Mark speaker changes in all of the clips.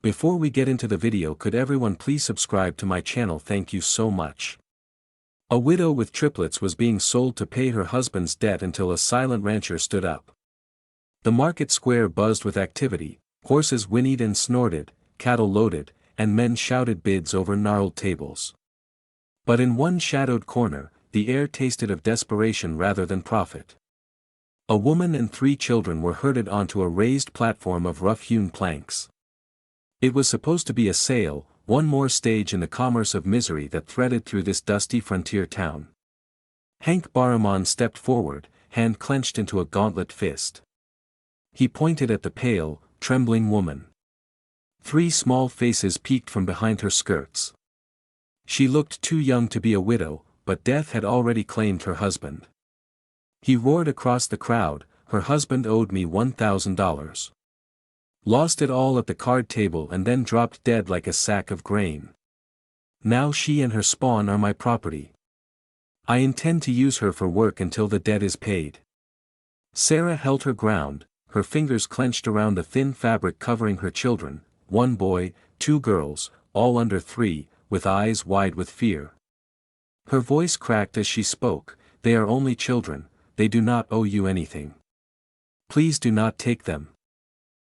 Speaker 1: Before we get into the video, could everyone please subscribe to my channel? Thank you so much. A widow with triplets was being sold to pay her husband's debt until a silent rancher stood up. The market square buzzed with activity, horses whinnied and snorted, cattle loaded, and men shouted bids over gnarled tables. But in one shadowed corner, the air tasted of desperation rather than profit. A woman and 3 children were herded onto a raised platform of rough-hewn planks. It was supposed to be a sale, one more stage in the commerce of misery that threaded through this dusty frontier town. Hank Barramon stepped forward, hand clenched into a gauntlet fist. He pointed at the pale, trembling woman. 3 small faces peeked from behind her skirts. She looked too young to be a widow, but death had already claimed her husband. He roared across the crowd, "Her husband owed me $1,000. Lost it all at the card table and then dropped dead like a sack of grain. Now she and her spawn are my property. I intend to use her for work until the debt is paid." Sarah held her ground, her fingers clenched around the thin fabric covering her children, 1 boy, 2 girls, all under 3, with eyes wide with fear. Her voice cracked as she spoke, "They are only children, they do not owe you anything. Please do not take them."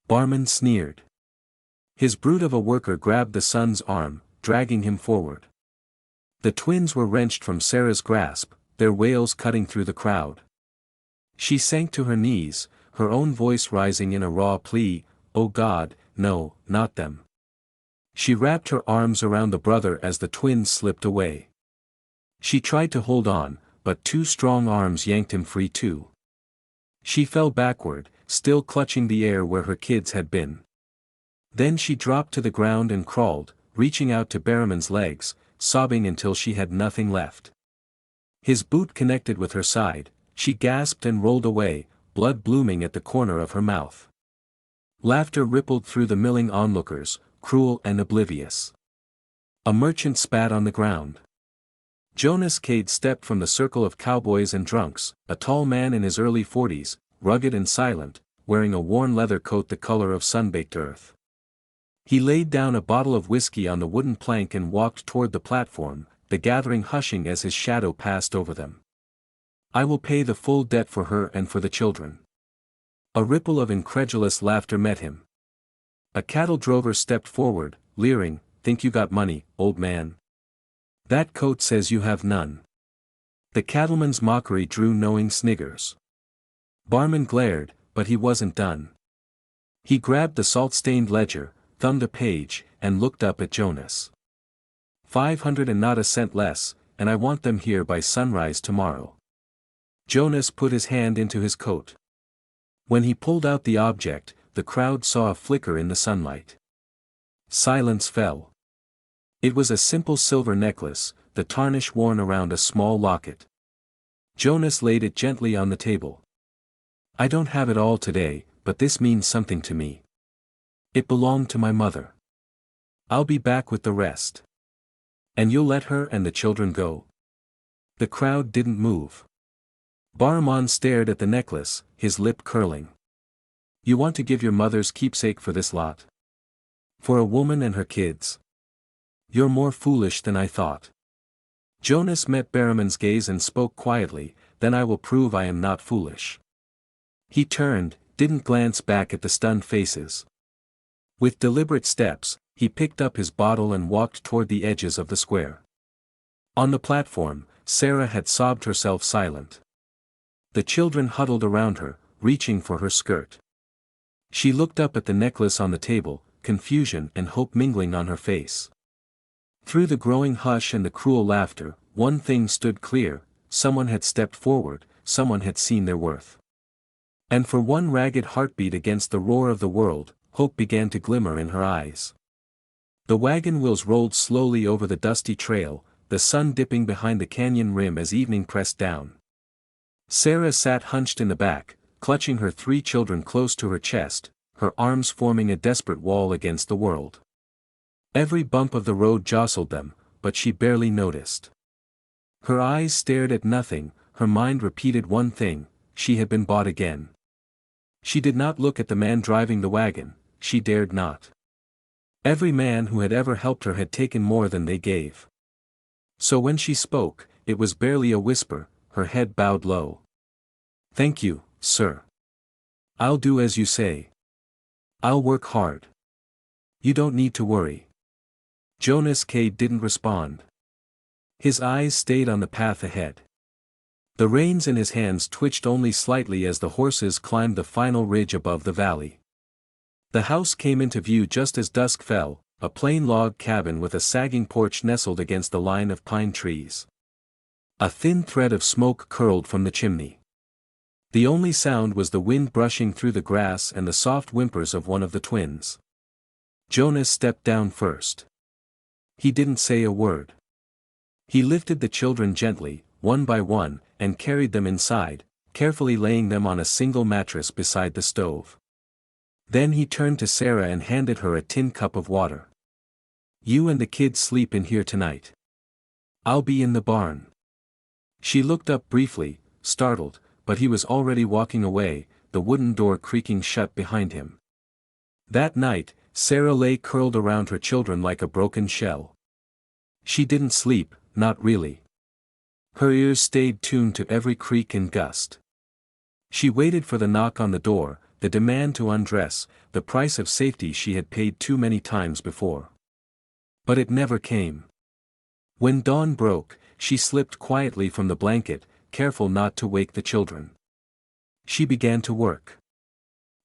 Speaker 1: Barman sneered. His brute of a worker grabbed the son's arm, dragging him forward. The twins were wrenched from Sarah's grasp, their wails cutting through the crowd. She sank to her knees, her own voice rising in a raw plea, "Oh God, no, not them." She wrapped her arms around the brother as the twins slipped away. She tried to hold on, but 2 strong arms yanked him free too. She fell backward, still clutching the air where her kids had been. Then she dropped to the ground and crawled, reaching out to Barramon's legs, sobbing until she had nothing left. His boot connected with her side, she gasped and rolled away, blood blooming at the corner of her mouth. Laughter rippled through the milling onlookers, cruel and oblivious. A merchant spat on the ground. Jonas Cade stepped from the circle of cowboys and drunks, a tall man in his early 40s, rugged and silent, wearing a worn leather coat the color of sun-baked earth. He laid down a bottle of whiskey on the wooden plank and walked toward the platform, the gathering hushing as his shadow passed over them. "I will pay the full debt for her and for the children." A ripple of incredulous laughter met him. A cattle drover stepped forward, leering, "Think you got money, old man? That coat says you have none." The cattleman's mockery drew knowing sniggers. Barman glared, but he wasn't done. He grabbed the salt-stained ledger, thumbed a page, and looked up at Jonas. 500 and not a cent less, and I want them here by sunrise tomorrow." Jonas put his hand into his coat. When he pulled out the object, the crowd saw a flicker in the sunlight. Silence fell. It was a simple silver necklace, the tarnish worn around a small locket. Jonas laid it gently on the table. "I don't have it all today, but this means something to me. It belonged to my mother. I'll be back with the rest." "And you'll let her and the children go?" The crowd didn't move. Barramon stared at the necklace, his lip curling. "You want to give your mother's keepsake for this lot? For a woman and her kids? You're more foolish than I thought." Jonas met Barramon's gaze and spoke quietly, "Then I will prove I am not foolish." He turned, didn't glance back at the stunned faces. With deliberate steps, he picked up his bottle and walked toward the edges of the square. On the platform, Sarah had sobbed herself silent. The children huddled around her, reaching for her skirt. She looked up at the necklace on the table, confusion and hope mingling on her face. Through the growing hush and the cruel laughter, one thing stood clear: someone had stepped forward, someone had seen their worth. And for one ragged heartbeat against the roar of the world, hope began to glimmer in her eyes. The wagon wheels rolled slowly over the dusty trail, the sun dipping behind the canyon rim as evening pressed down. Sarah sat hunched in the back, clutching her 3 children close to her chest, her arms forming a desperate wall against the world. Every bump of the road jostled them, but she barely noticed. Her eyes stared at nothing, her mind repeated one thing: she had been bought again. She did not look at the man driving the wagon, she dared not. Every man who had ever helped her had taken more than they gave. So when she spoke, it was barely a whisper, her head bowed low. "Thank you, sir. I'll do as you say. I'll work hard. You don't need to worry." Jonas K. didn't respond. His eyes stayed on the path ahead. The reins in his hands twitched only slightly as the horses climbed the final ridge above the valley. The house came into view just as dusk fell, a plain log cabin with a sagging porch nestled against the line of pine trees. A thin thread of smoke curled from the chimney. The only sound was the wind brushing through the grass and the soft whimpers of one of the twins. Jonas stepped down first. He didn't say a word. He lifted the children gently, one by one, and carried them inside, carefully laying them on a single mattress beside the stove. Then he turned to Sarah and handed her a tin cup of water. "You and the kids sleep in here tonight. I'll be in the barn." She looked up briefly, startled, but he was already walking away, the wooden door creaking shut behind him. That night, Sarah lay curled around her children like a broken shell. She didn't sleep, not really. Her ears stayed tuned to every creak and gust. She waited for the knock on the door, the demand to undress, the price of safety she had paid too many times before. But it never came. When dawn broke, she slipped quietly from the blanket, careful not to wake the children. She began to work.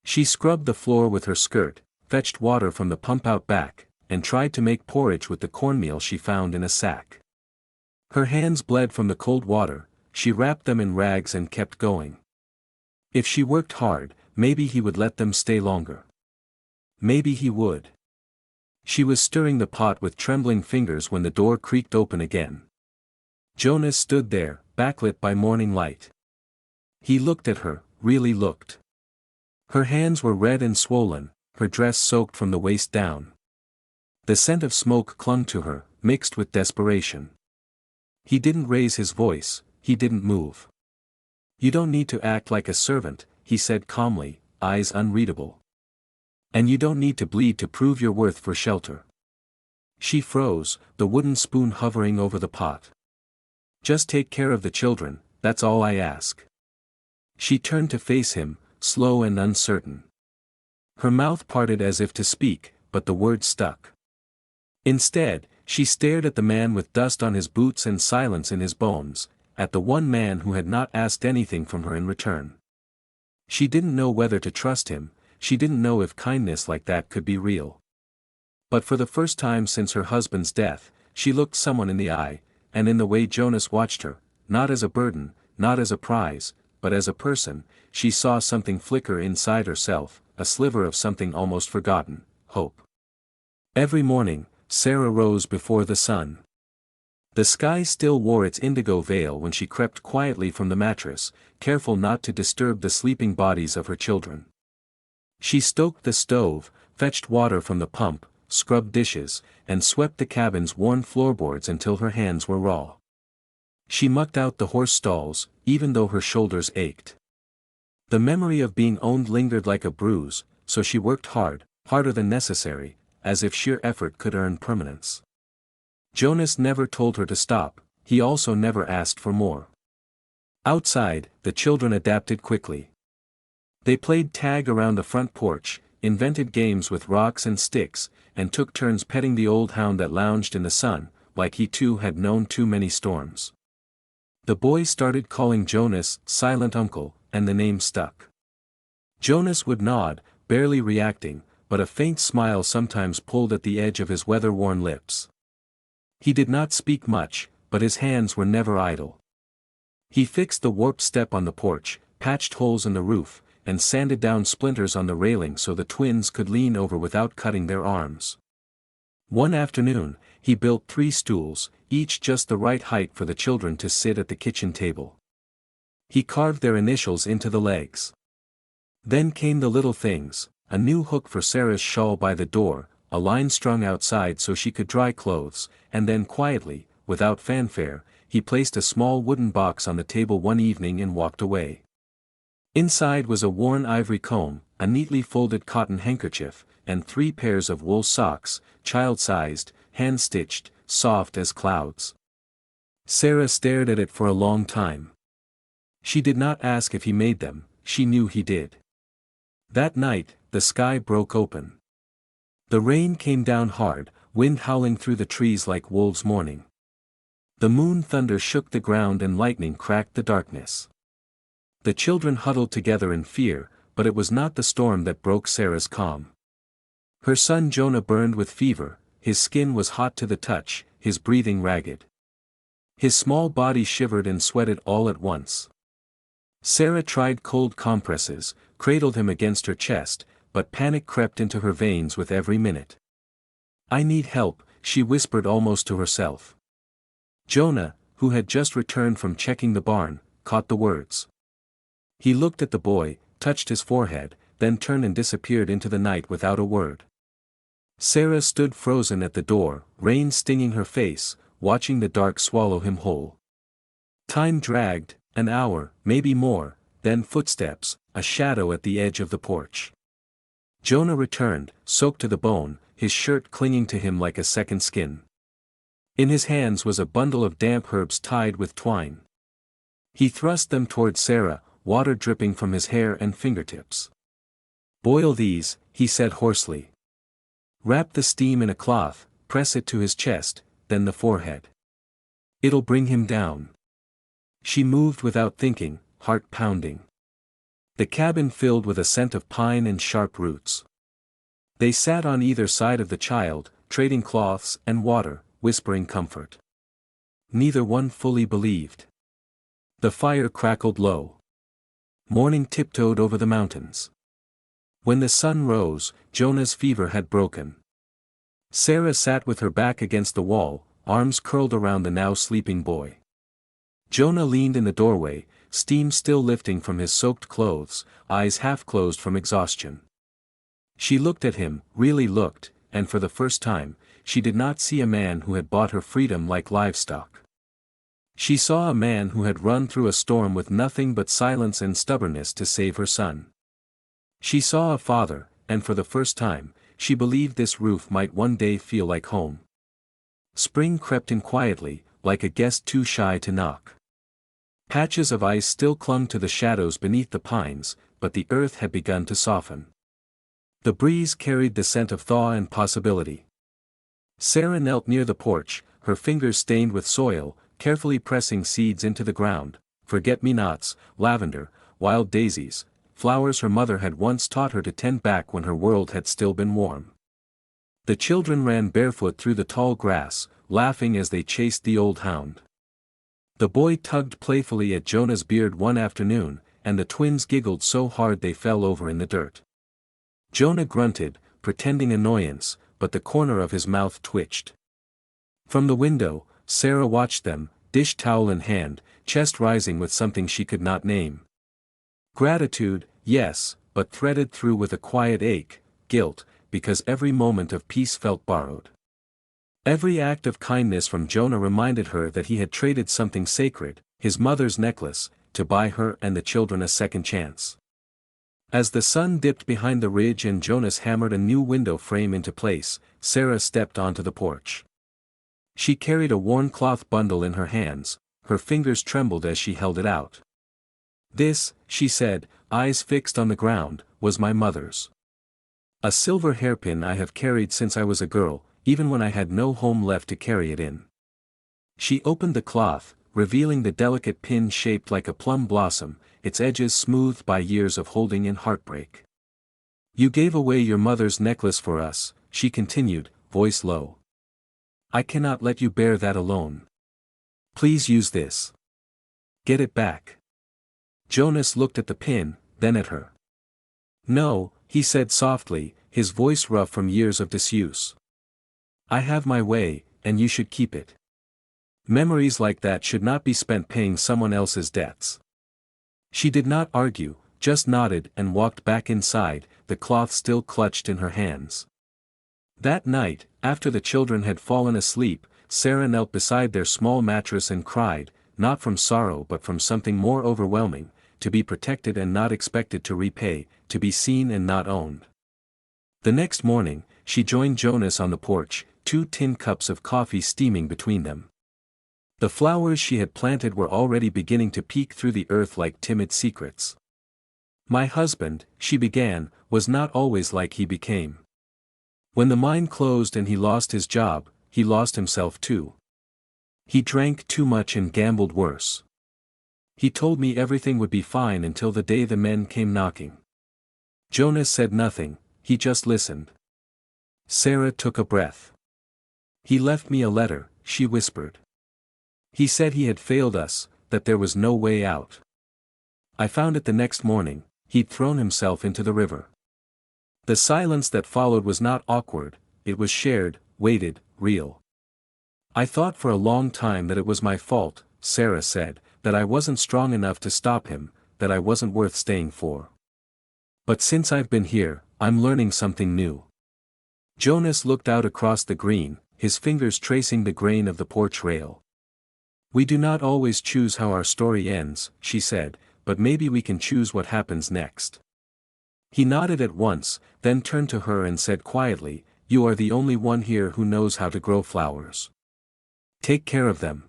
Speaker 1: She scrubbed the floor with her skirt, fetched water from the pump out back, and tried to make porridge with the cornmeal she found in a sack. Her hands bled from the cold water, she wrapped them in rags and kept going. If she worked hard, maybe he would let them stay longer. Maybe he would. She was stirring the pot with trembling fingers when the door creaked open again. Jonas stood there, backlit by morning light. He looked at her, really looked. Her hands were red and swollen, her dress soaked from the waist down. The scent of smoke clung to her, mixed with desperation. He didn't raise his voice, he didn't move. "You don't need to act like a servant," he said calmly, eyes unreadable. "And you don't need to bleed to prove your worth for shelter." She froze, the wooden spoon hovering over the pot. "Just take care of the children, that's all I ask." She turned to face him, slow and uncertain. Her mouth parted as if to speak, but the words stuck. Instead, she stared at the man with dust on his boots and silence in his bones, at the one man who had not asked anything from her in return. She didn't know whether to trust him, she didn't know if kindness like that could be real. But for the first time since her husband's death, she looked someone in the eye, and in the way Jonas watched her, not as a burden, not as a prize, but as a person, she saw something flicker inside herself, a sliver of something almost forgotten, hope. Every morning, Sarah rose before the sun. The sky still wore its indigo veil when she crept quietly from the mattress, careful not to disturb the sleeping bodies of her children. She stoked the stove, fetched water from the pump, scrubbed dishes, and swept the cabin's worn floorboards until her hands were raw. She mucked out the horse stalls, even though her shoulders ached. The memory of being owned lingered like a bruise, so she worked hard, harder than necessary, as if sheer effort could earn permanence. Jonas never told her to stop, he also never asked for more. Outside, the children adapted quickly. They played tag around the front porch, invented games with rocks and sticks, and took turns petting the old hound that lounged in the sun, like he too had known too many storms. The boy started calling Jonas "silent uncle," and the name stuck. Jonas would nod, barely reacting, but a faint smile sometimes pulled at the edge of his weather-worn lips. He did not speak much, but his hands were never idle. He fixed the warped step on the porch, patched holes in the roof, and sanded down splinters on the railing so the twins could lean over without cutting their arms. One afternoon, he built 3 stools, each just the right height for the children to sit at the kitchen table. He carved their initials into the legs. Then came the little things, a new hook for Sarah's shawl by the door, a line strung outside so she could dry clothes, and then quietly, without fanfare, he placed a small wooden box on the table one evening and walked away. Inside was a worn ivory comb, a neatly folded cotton handkerchief, and 3 pairs of wool socks, child-sized, hand-stitched, soft as clouds. Sarah stared at it for a long time. She did not ask if he made them, she knew he did. That night, the sky broke open. The rain came down hard, wind howling through the trees like wolves mourning. The moon thunder shook the ground and lightning cracked the darkness. The children huddled together in fear, but it was not the storm that broke Sarah's calm. Her son Jonah burned with fever, his skin was hot to the touch, his breathing ragged. His small body shivered and sweated all at once. Sarah tried cold compresses, cradled him against her chest, but panic crept into her veins with every minute. "I need help," she whispered almost to herself. Jonah, who had just returned from checking the barn, caught the words. He looked at the boy, touched his forehead, then turned and disappeared into the night without a word. Sarah stood frozen at the door, rain stinging her face, watching the dark swallow him whole. Time dragged, an hour, maybe more, then footsteps, a shadow at the edge of the porch. Jonah returned, soaked to the bone, his shirt clinging to him like a second skin. In his hands was a bundle of damp herbs tied with twine. He thrust them toward Sarah, water dripping from his hair and fingertips. "Boil these," he said hoarsely. "Wrap the steam in a cloth, press it to his chest, then the forehead. It'll bring him down." She moved without thinking, heart pounding. The cabin filled with a scent of pine and sharp roots. They sat on either side of the child, trading cloths and water, whispering comfort. Neither one fully believed. The fire crackled low. Morning tiptoed over the mountains. When the sun rose, Jonah's fever had broken. Sarah sat with her back against the wall, arms curled around the now sleeping boy. Jonah leaned in the doorway, steam still lifting from his soaked clothes, eyes half closed from exhaustion. She looked at him, really looked, and for the first time, she did not see a man who had bought her freedom like livestock. She saw a man who had run through a storm with nothing but silence and stubbornness to save her son. She saw a father, and for the first time, she believed this roof might one day feel like home. Spring crept in quietly, like a guest too shy to knock. Patches of ice still clung to the shadows beneath the pines, but the earth had begun to soften. The breeze carried the scent of thaw and possibility. Sarah knelt near the porch, her fingers stained with soil, carefully pressing seeds into the ground, forget-me-nots, lavender, wild daisies, flowers her mother had once taught her to tend back when her world had still been warm. The children ran barefoot through the tall grass, laughing as they chased the old hound. The boy tugged playfully at Jonah's beard one afternoon, and the twins giggled so hard they fell over in the dirt. Jonah grunted, pretending annoyance, but the corner of his mouth twitched. From the window, Sarah watched them, dish towel in hand, chest rising with something she could not name. Gratitude, yes, but threaded through with a quiet ache, guilt, because every moment of peace felt borrowed. Every act of kindness from Jonah reminded her that he had traded something sacred, his mother's necklace, to buy her and the children a second chance. As the sun dipped behind the ridge and Jonas hammered a new window frame into place, Sarah stepped onto the porch. She carried a worn cloth bundle in her hands, her fingers trembled as she held it out. "This," she said, eyes fixed on the ground, "was my mother's. A silver hairpin I have carried since I was a girl, even when I had no home left to carry it in." She opened the cloth, revealing the delicate pin shaped like a plum blossom, its edges smoothed by years of holding in heartbreak. "You gave away your mother's necklace for us," she continued, voice low. "I cannot let you bear that alone. Please use this. Get it back." Jonas looked at the pin, then at her. "No," he said softly, his voice rough from years of disuse. "I have my way, and you should keep it. Memories like that should not be spent paying someone else's debts." She did not argue, just nodded and walked back inside, the cloth still clutched in her hands. That night, after the children had fallen asleep, Sarah knelt beside their small mattress and cried, not from sorrow but from something more overwhelming, to be protected and not expected to repay, to be seen and not owned. The next morning, she joined Jonas on the porch, 2 tin cups of coffee steaming between them. The flowers she had planted were already beginning to peek through the earth like timid secrets. My husband, she began, was not always like he became. When the mine closed and he lost his job, he lost himself too. He drank too much and gambled worse. He told me everything would be fine until the day the men came knocking. Jonas said nothing, he just listened. Sarah took a breath. He left me a letter, she whispered. He said he had failed us, that there was no way out. I found it the next morning, he'd thrown himself into the river. The silence that followed was not awkward, it was shared, weighted, real. I thought for a long time that it was my fault, Sarah said, that I wasn't strong enough to stop him, that I wasn't worth staying for. But since I've been here, I'm learning something new. Jonas looked out across the green, his fingers tracing the grain of the porch rail. We do not always choose how our story ends, she said, but maybe we can choose what happens next. He nodded at once, then turned to her and said quietly, "You are the only one here who knows how to grow flowers. Take care of them."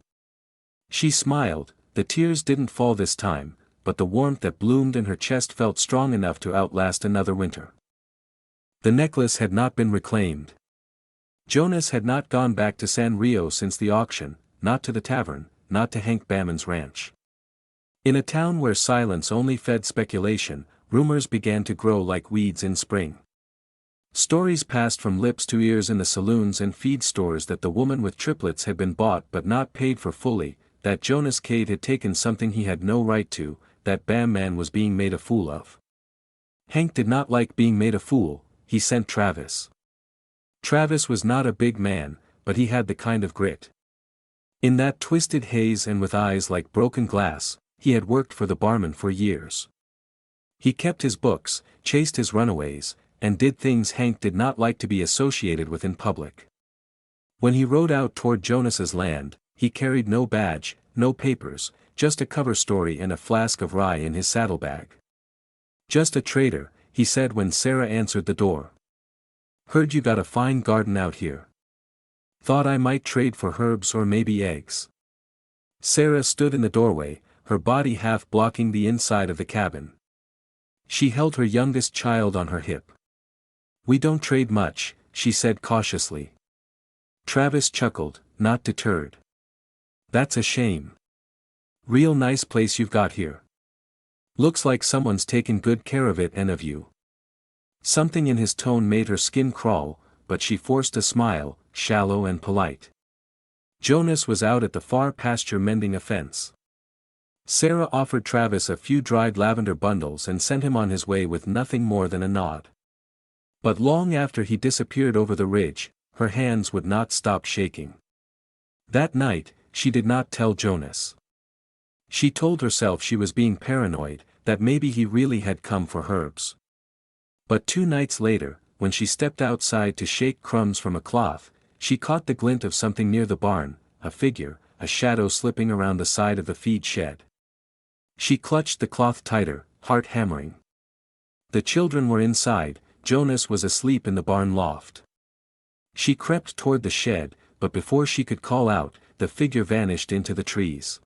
Speaker 1: She smiled, the tears didn't fall this time, but the warmth that bloomed in her chest felt strong enough to outlast another winter. The necklace had not been reclaimed. Jonas had not gone back to San Rio since the auction, not to the tavern, not to Hank Bamman's ranch. In a town where silence only fed speculation, rumors began to grow like weeds in spring. Stories passed from lips to ears in the saloons and feed stores that the woman with triplets had been bought but not paid for fully, that Jonas Cade had taken something he had no right to, that Bam Man was being made a fool of. Hank did not like being made a fool, he sent Travis. Travis was not a big man, but he had the kind of grit. In that twisted haze and with eyes like broken glass, he had worked for the barman for years. He kept his books, chased his runaways, and did things Hank did not like to be associated with in public. When he rode out toward Jonas's land, he carried no badge, no papers, just a cover story and a flask of rye in his saddlebag. "Just a trader," he said when Sarah answered the door. "Heard you got a fine garden out here. Thought I might trade for herbs or maybe eggs." Sarah stood in the doorway, her body half blocking the inside of the cabin. She held her youngest child on her hip. "We don't trade much," she said cautiously. Travis chuckled, not deterred. "That's a shame. Real nice place you've got here. Looks like someone's taken good care of it and of you." Something in his tone made her skin crawl, but she forced a smile, shallow and polite. Jonas was out at the far pasture mending a fence. Sarah offered Travis a few dried lavender bundles and sent him on his way with nothing more than a nod. But long after he disappeared over the ridge, her hands would not stop shaking. That night, she did not tell Jonas. She told herself she was being paranoid, that maybe he really had come for herbs. But 2 nights later, when she stepped outside to shake crumbs from a cloth, she caught the glint of something near the barn, a figure, a shadow slipping around the side of the feed shed. She clutched the cloth tighter, heart hammering. The children were inside, Jonas was asleep in the barn loft. She crept toward the shed, but before she could call out, the figure vanished into the trees.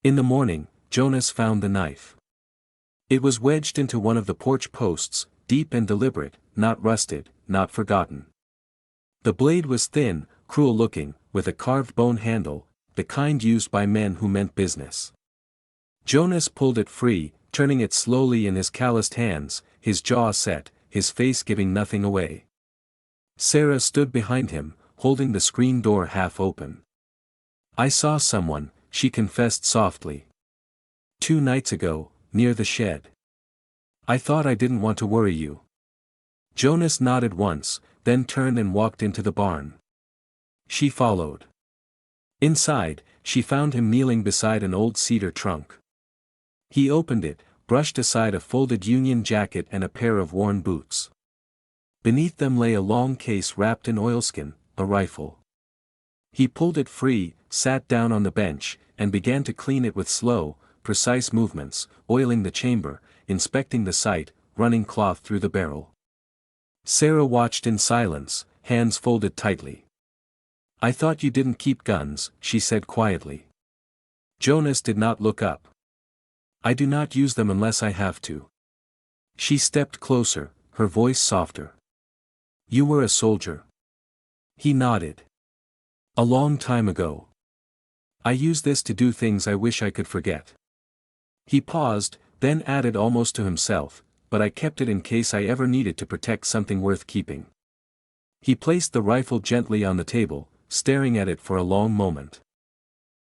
Speaker 1: In the morning, Jonas found the knife. It was wedged into one of the porch posts, deep and deliberate, not rusted, not forgotten. The blade was thin, cruel-looking, with a carved bone handle, the kind used by men who meant business. Jonas pulled it free, turning it slowly in his calloused hands, his jaw set, his face giving nothing away. Sarah stood behind him, holding the screen door half open. "I saw someone," she confessed softly. "2 nights ago, near the shed. I thought I didn't want to worry you." Jonas nodded once, then turned and walked into the barn. She followed. Inside, she found him kneeling beside an old cedar trunk. He opened it, brushed aside a folded Union jacket and a pair of worn boots. Beneath them lay a long case wrapped in oilskin, a rifle. He pulled it free, sat down on the bench, and began to clean it with slow, precise movements, oiling the chamber, inspecting the sight, running cloth through the barrel. Sarah watched in silence, hands folded tightly. "I thought you didn't keep guns," she said quietly. Jonas did not look up. "I do not use them unless I have to." She stepped closer, her voice softer. "You were a soldier." He nodded. "A long time ago. I use this to do things I wish I could forget." He paused, then added almost to himself, "But I kept it in case I ever needed to protect something worth keeping." He placed the rifle gently on the table, staring at it for a long moment.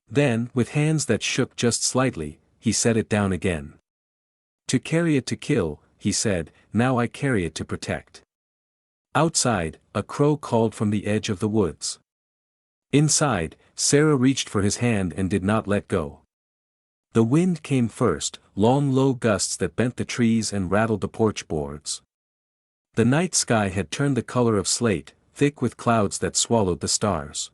Speaker 1: Then, with hands that shook just slightly, he set it down again. "To carry it to kill," he said, "now I carry it to protect." Outside, a crow called from the edge of the woods. Inside, Sarah reached for his hand and did not let go. The wind came first, long low gusts that bent the trees and rattled the porch boards. The night sky had turned the color of slate, thick with clouds that swallowed the stars.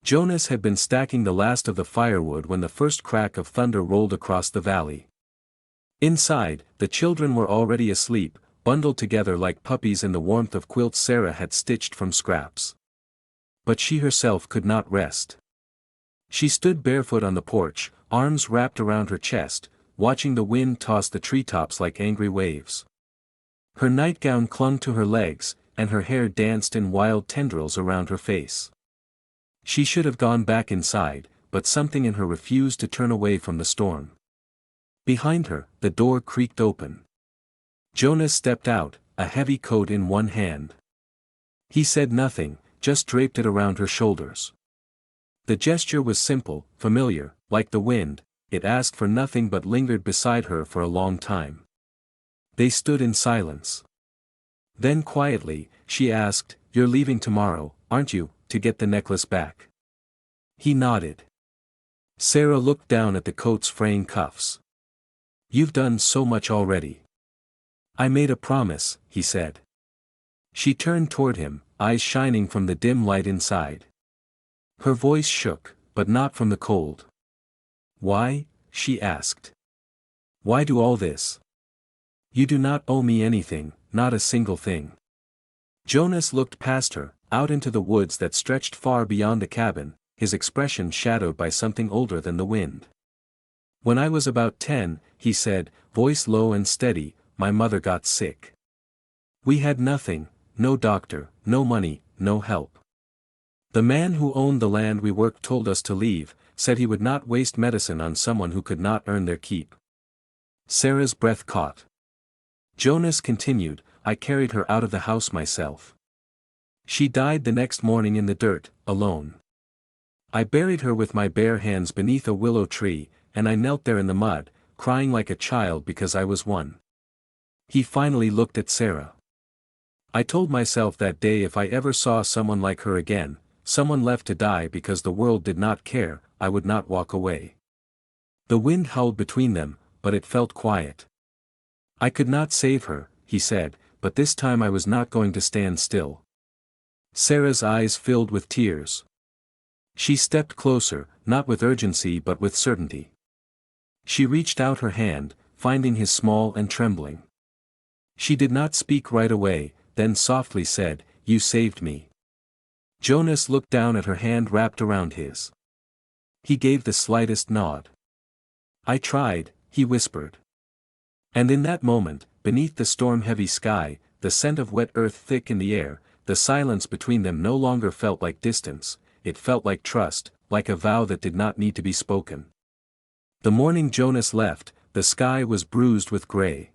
Speaker 1: Jonas had been stacking the last of the firewood when the first crack of thunder rolled across the valley. Inside, the children were already asleep, bundled together like puppies in the warmth of quilts Sarah had stitched from scraps. But she herself could not rest. She stood barefoot on the porch, arms wrapped around her chest, watching the wind toss the treetops like angry waves. Her nightgown clung to her legs, and her hair danced in wild tendrils around her face. She should have gone back inside, but something in her refused to turn away from the storm. Behind her, the door creaked open. Jonas stepped out, a heavy coat in one hand. He said nothing, just draped it around her shoulders. The gesture was simple, familiar, like the wind. It asked for nothing but lingered beside her for a long time. They stood in silence. Then quietly, she asked, "You're leaving tomorrow, aren't you, to get the necklace back?" He nodded. Sarah looked down at the coat's fraying cuffs. "You've done so much already." "I made a promise," he said. She turned toward him, eyes shining from the dim light inside. Her voice shook, but not from the cold. "Why?" she asked. "Why do all this? You do not owe me anything, not a single thing." Jonas looked past her, out into the woods that stretched far beyond the cabin, his expression shadowed by something older than the wind. "When I was about 10, he said, voice low and steady, "my mother got sick. We had nothing, no doctor, no money, no help. The man who owned the land we worked told us to leave, said he would not waste medicine on someone who could not earn their keep." Sarah's breath caught. Jonas continued, "I carried her out of the house myself. She died the next morning in the dirt, alone. I buried her with my bare hands beneath a willow tree, and I knelt there in the mud, crying like a child because I was one." He finally looked at Sarah. "I told myself that day if I ever saw someone like her again, someone left to die because the world did not care, I would not walk away." The wind howled between them, but it felt quiet. "I could not save her," he said, "but this time I was not going to stand still." Sarah's eyes filled with tears. She stepped closer, not with urgency but with certainty. She reached out her hand, finding his small and trembling. She did not speak right away, then softly said, "You saved me." Jonas looked down at her hand wrapped around his. He gave the slightest nod. "I tried," he whispered. And in that moment, beneath the storm-heavy sky, the scent of wet earth thick in the air, the silence between them no longer felt like distance, it felt like trust, like a vow that did not need to be spoken. The morning Jonas left, the sky was bruised with gray.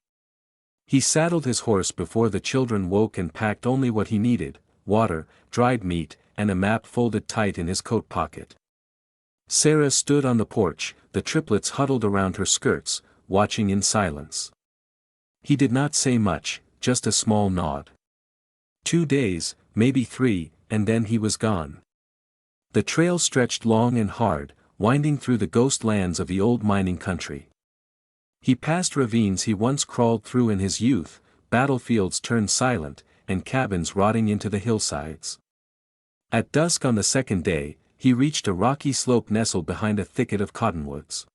Speaker 1: He saddled his horse before the children woke and packed only what he needed: water, dried meat, and a map folded tight in his coat pocket. Sarah stood on the porch, the triplets huddled around her skirts, watching in silence. He did not say much, just a small nod. 2 days, maybe 3, and then he was gone. The trail stretched long and hard, winding through the ghost lands of the old mining country. He passed ravines he once crawled through in his youth, battlefields turned silent, and cabins rotting into the hillsides. At dusk on the second day, he reached a rocky slope nestled behind a thicket of cottonwoods.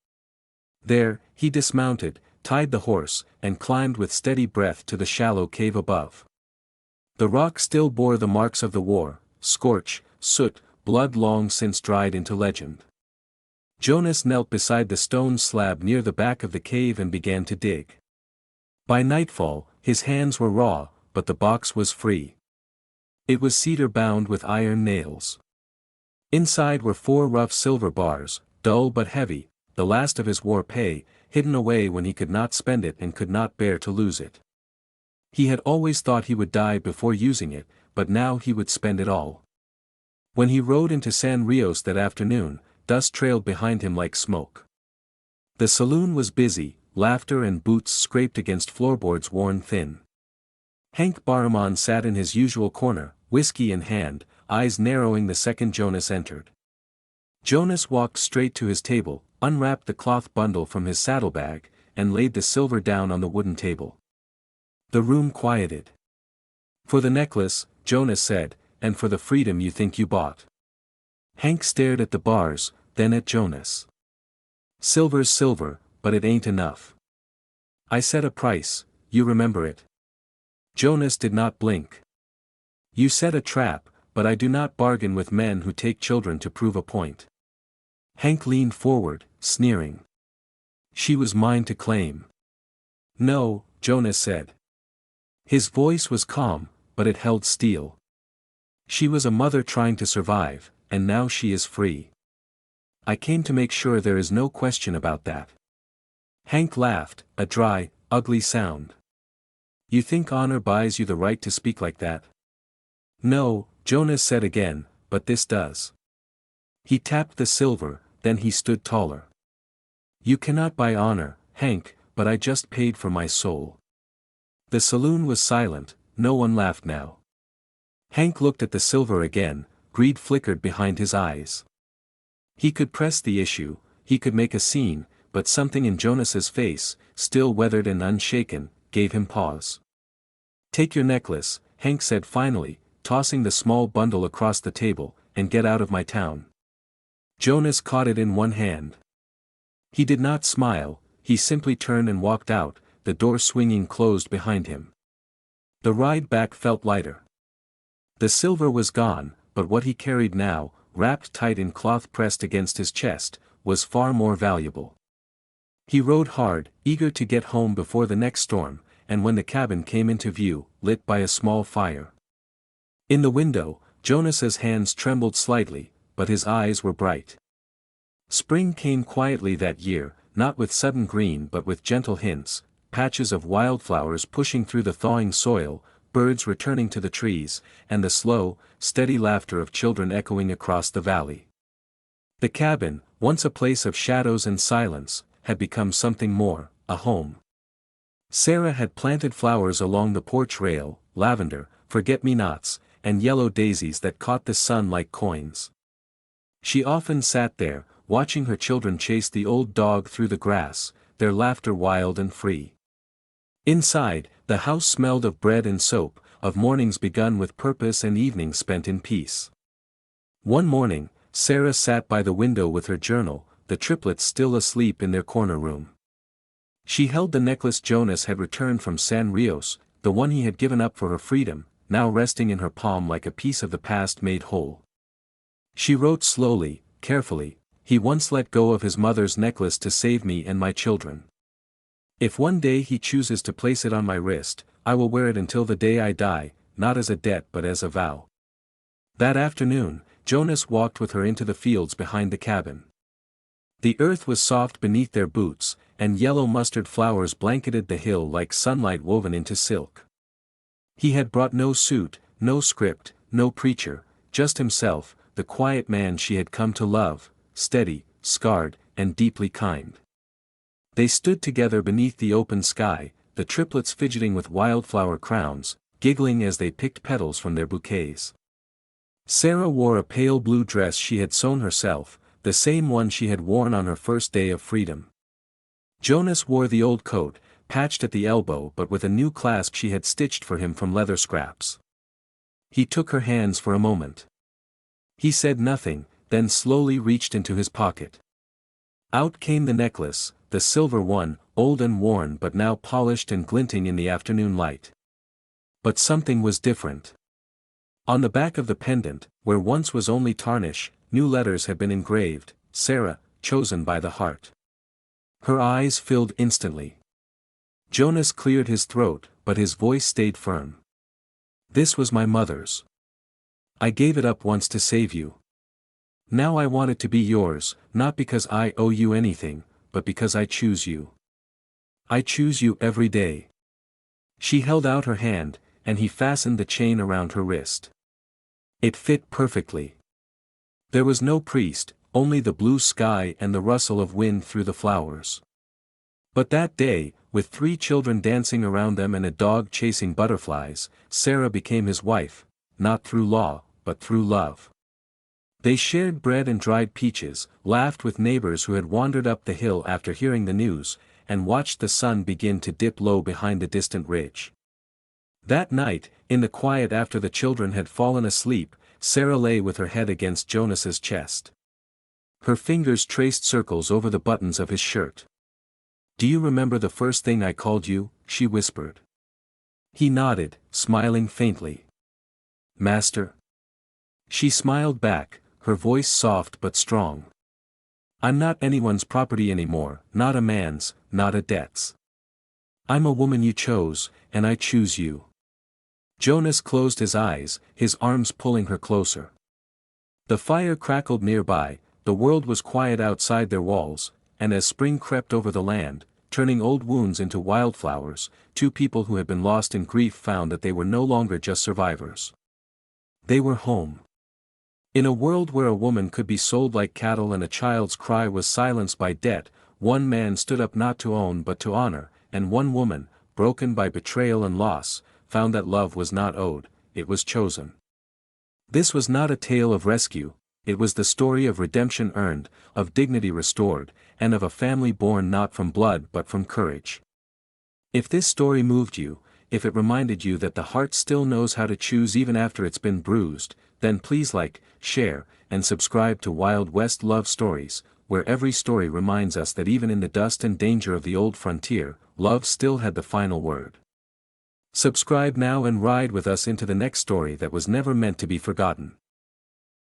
Speaker 1: There, he dismounted, tied the horse, and climbed with steady breath to the shallow cave above. The rock still bore the marks of the war, scorch, soot, blood long since dried into legend. Jonas knelt beside the stone slab near the back of the cave and began to dig. By nightfall, his hands were raw, but the box was free. It was cedar bound with iron nails. Inside were 4 rough silver bars, dull but heavy, the last of his war pay, hidden away when he could not spend it and could not bear to lose it. He had always thought he would die before using it, but now he would spend it all. When he rode into San Rios that afternoon, dust trailed behind him like smoke. The saloon was busy, laughter and boots scraped against floorboards worn thin. Hank Barramon sat in his usual corner, whiskey in hand, eyes narrowing the second Jonas entered. Jonas walked straight to his table, unwrapped the cloth bundle from his saddlebag, and laid the silver down on the wooden table. The room quieted. "For the necklace," Jonas said, "and for the freedom you think you bought." Hank stared at the bars, then at Jonas. "Silver's silver, but it ain't enough. I set a price, you remember it." Jonas did not blink. "You set a trap, but I do not bargain with men who take children to prove a point." Hank leaned forward, sneering. "She was mine to claim." "No," Jonas said. His voice was calm, but it held steel. "She was a mother trying to survive, and now she is free. I came to make sure there is no question about that." Hank laughed, a dry, ugly sound. "You think honor buys you the right to speak like that?" "No," Jonas said again, "but this does." He tapped the silver, then he stood taller. "You cannot buy honor, Hank, but I just paid for my soul." The saloon was silent, no one laughed now. Hank looked at the silver again, greed flickered behind his eyes. He could press the issue, he could make a scene, but something in Jonas's face, still weathered and unshaken, gave him pause. "Take your necklace," Hank said finally, tossing the small bundle across the table, "and get out of my town." Jonas caught it in one hand. He did not smile, he simply turned and walked out, the door swinging closed behind him. The ride back felt lighter. The silver was gone, but what he carried now, wrapped tight in cloth pressed against his chest, was far more valuable. He rode hard, eager to get home before the next storm, and when the cabin came into view, lit by a small fire. In the window, Jonas's hands trembled slightly, but his eyes were bright. Spring came quietly that year, not with sudden green but with gentle hints, patches of wildflowers pushing through the thawing soil, birds returning to the trees, and the slow, steady laughter of children echoing across the valley. The cabin, once a place of shadows and silence, had become something more, a home. Sarah had planted flowers along the porch rail, lavender, forget-me-nots, and yellow daisies that caught the sun like coins. She often sat there, watching her children chase the old dog through the grass, their laughter wild and free. Inside, the house smelled of bread and soap, of mornings begun with purpose and evenings spent in peace. One morning, Sarah sat by the window with her journal, the triplets still asleep in their corner room. She held the necklace Jonas had returned from San Rios, the one he had given up for her freedom, now resting in her palm like a piece of the past made whole. She wrote slowly, carefully, "He once let go of his mother's necklace to save me and my children. If one day he chooses to place it on my wrist, I will wear it until the day I die, not as a debt but as a vow." That afternoon, Jonas walked with her into the fields behind the cabin. The earth was soft beneath their boots, and yellow mustard flowers blanketed the hill like sunlight woven into silk. He had brought no suit, no script, no preacher, just himself, the quiet man she had come to love, steady, scarred, and deeply kind. They stood together beneath the open sky, the triplets fidgeting with wildflower crowns, giggling as they picked petals from their bouquets. Sarah wore a pale blue dress she had sewn herself, the same one she had worn on her first day of freedom. Jonas wore the old coat, patched at the elbow but with a new clasp she had stitched for him from leather scraps. He took her hands for a moment. He said nothing, then slowly reached into his pocket. Out came the necklace, the silver one, old and worn but now polished and glinting in the afternoon light. But something was different. On the back of the pendant, where once was only tarnish, new letters had been engraved: Sarah, chosen by the heart. Her eyes filled instantly. Jonas cleared his throat, but his voice stayed firm. This was my mother's. I gave it up once to save you. Now I want it to be yours, not because I owe you anything, but because I choose you. I choose you every day. She held out her hand, and he fastened the chain around her wrist. It fit perfectly. There was no priest, only the blue sky and the rustle of wind through the flowers. But that day, with 3 children dancing around them and a dog chasing butterflies, Sarah became his wife, not through law, but through love. They shared bread and dried peaches, laughed with neighbors who had wandered up the hill after hearing the news, and watched the sun begin to dip low behind the distant ridge. That night, in the quiet after the children had fallen asleep, Sarah lay with her head against Jonas's chest. Her fingers traced circles over the buttons of his shirt. "Do you remember the first thing I called you?" she whispered. He nodded, smiling faintly. "Master?" She smiled back, her voice soft but strong. "I'm not anyone's property anymore, not a man's, not a debt's. I'm a woman you chose, and I choose you." Jonas closed his eyes, his arms pulling her closer. The fire crackled nearby, the world was quiet outside their walls, and as spring crept over the land, turning old wounds into wildflowers, 2 people who had been lost in grief found that they were no longer just survivors. They were home. In a world where a woman could be sold like cattle and a child's cry was silenced by debt, one man stood up not to own but to honor, and one woman, broken by betrayal and loss, found that love was not owed, it was chosen. This was not a tale of rescue, it was the story of redemption earned, of dignity restored, and of a family born not from blood but from courage. If this story moved you, if it reminded you that the heart still knows how to choose even after it's been bruised, then please like, share, and subscribe to Wild West Love Stories, where every story reminds us that even in the dust and danger of the old frontier, love still had the final word. Subscribe now and ride with us into the next story that was never meant to be forgotten.